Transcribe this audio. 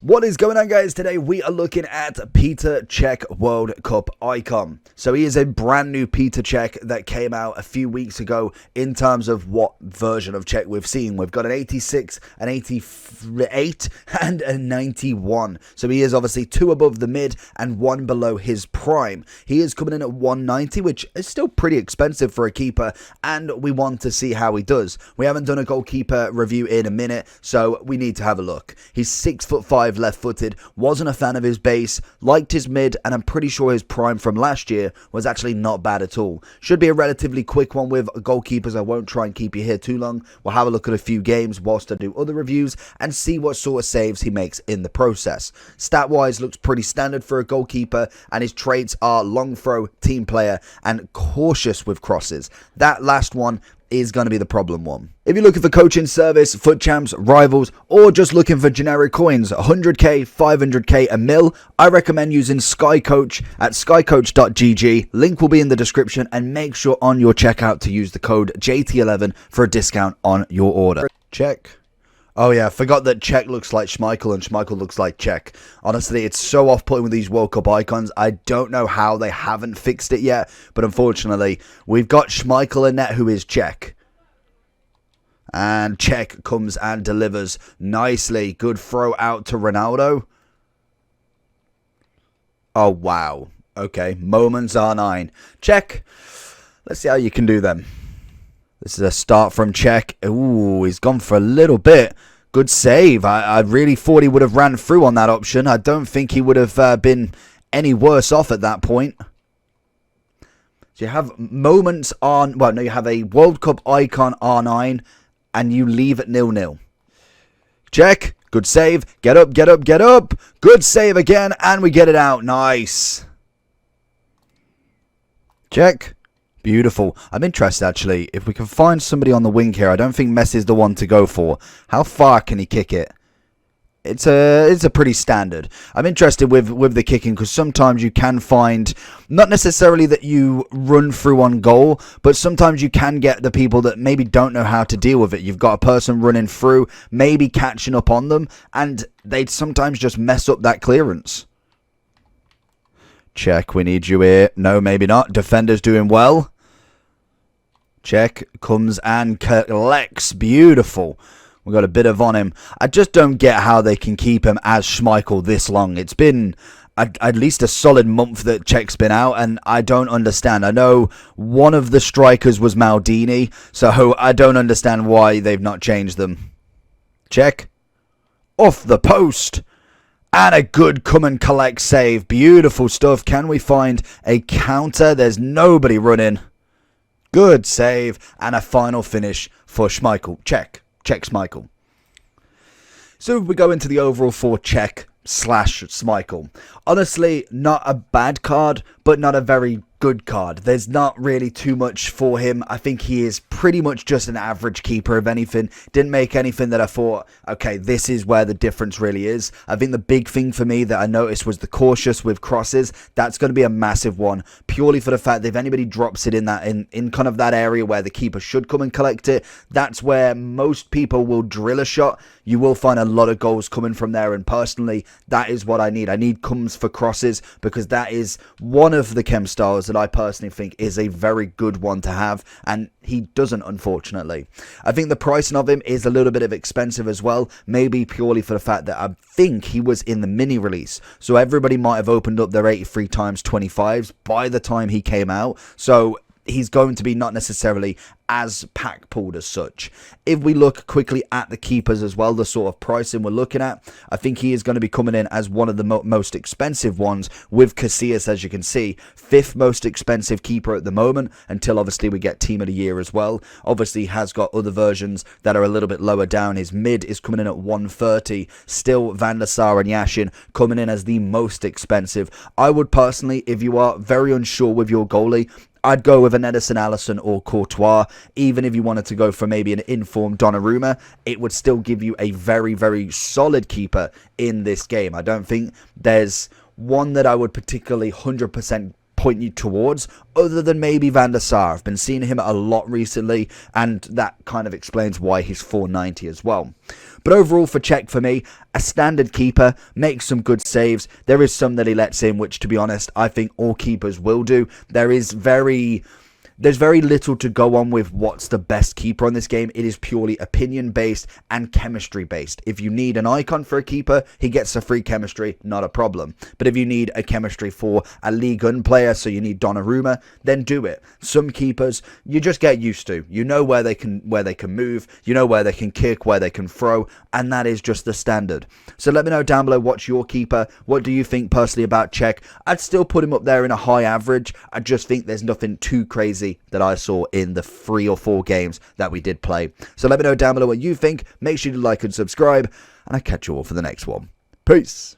What is going on, guys? Today we are looking at Peter Cech World Cup icon. So he is a brand new Peter Cech that came out a few weeks ago in terms of what version of Cech we've seen. We've got an 86, an 88 and a 91. So he is obviously 2 above the mid and 1 below his prime. He is coming in at 190, which is still pretty expensive for a keeper, and we want to see how he does. We haven't done a goalkeeper review in a minute, so we need to have a look. He's 6'5", left-footed, wasn't a fan of his base, liked his mid, and I'm pretty sure his prime from last year was actually not bad at all. Should be a relatively quick one with goalkeepers. I won't try and keep you here too long. We'll have a look at a few games whilst I do other reviews and see what sort of saves he makes in the process. Stat-wise, looks pretty standard for a goalkeeper, and his traits are long throw, team player, and cautious with crosses. That last one is going to be the problem one. If you're looking for coaching service, foot champs, rivals, or just looking for generic coins, 100k, 500k, a mil, I recommend using SkyCoach at skycoach.gg. Link will be in the description, and make sure on your checkout to use the code JT11 for a discount on your order. Cech. Oh yeah, I forgot that Cech looks like Schmeichel and Schmeichel looks like Cech. Honestly, it's so off-putting with these World Cup icons. I don't know how they haven't fixed it yet, but unfortunately, we've got Schmeichel in net who is Cech. And Cech comes and delivers nicely. Good throw out to Ronaldo. Oh, wow. Okay, moments R9. Cech, let's see how you can do them. This is a start from Cech. Ooh, he's gone for a little bit. Good save. I really thought he would have ran through on that option. I don't think he would have been any worse off at that point. So you have moments on... Well, no, you have a World Cup icon R9, and you leave it 0-0. Cech, good save. Get up, get up, get up. Good save again, and we get it out. Nice. Cech. Beautiful. I'm interested, actually, if we can find somebody on the wing here. I don't think Messi's the one to go for. How far can he kick it? It's a pretty standard. I'm interested with the kicking, because sometimes you can find, not necessarily that you run through on goal, but sometimes you can get the people that maybe don't know how to deal with it. You've got a person running through, maybe catching up on them, and they'd sometimes just mess up that clearance. Cech, we need you here. No, maybe not. Defender's doing well. Cech comes and collects. Beautiful. We got a bit of on him. I just don't get how they can keep him as Schmeichel this long. It's been at least a solid month that Cech's been out, and I don't understand. I know one of the strikers was Maldini, so I don't understand why they've not changed them. Cech. Off the post. And a good come and collect save. Beautiful stuff. Can we find a counter? There's nobody running. Good save, and a final finish for Schmeichel. Cech Schmeichel. So we go into the overall for Cech / Schmeichel. Honestly, not a bad card, but not a very good card. There's not really too much for him. I think he is pretty much just an average keeper, if anything. Didn't make anything that I thought, okay, this is where the difference really is. I think the big thing for me that I noticed was the cautious with crosses. That's going to be a massive one, purely for the fact that if anybody drops it in that in kind of that area where the keeper should come and collect it, that's where most people will drill a shot. You will find a lot of goals coming from there, and personally, that is what I need. I need comes for crosses, because that is one of the chem styles that I personally think is a very good one to have, and he doesn't, unfortunately. I think the pricing of him is a little bit of expensive as well, maybe purely for the fact that I think he was in the mini release, so everybody might have opened up their 83 times 25s by the time he came out, so he's going to be not necessarily as pack pulled as such. If we look quickly at the keepers as well, the sort of pricing we're looking at, I think he is going to be coming in as one of the most expensive ones, with Casillas, as you can see, 5th most expensive keeper at the moment, until obviously we get Team of the Year as well. Obviously he has got other versions that are a little bit lower down. His mid is coming in at 130. Still Van der Sar and Yashin coming in as the most expensive. I would personally, if you are very unsure with your goalie, I'd go with an Edison Alisson or Courtois. Even if you wanted to go for maybe an informed Donnarumma, it would still give you a very, very solid keeper in this game. I don't think there's one that I would particularly 100% point you towards, other than maybe Van der Sar. I've been seeing him a lot recently, and that kind of explains why he's 490 as well. But overall for Cech, for me, a standard keeper, makes some good saves. There is some that he lets in, which to be honest, I think all keepers will do. There's very little to go on with what's the best keeper on this game. It is purely opinion based and chemistry based. If you need an icon for a keeper, he gets a free chemistry, not a problem. But if you need a chemistry for a League One player, so you need Donnarumma, then do it. Some keepers you just get used to. You know where they can move, you know where they can kick, where they can throw, and that is just the standard. So let me know down below what's your keeper. What do you think personally about Cech? I'd still put him up there in a high average. I just think there's nothing too crazy that I saw in the 3 or 4 games that we did play. So let me know down below what you think. Make sure to like and subscribe, and I'll catch you all for the next one. Peace.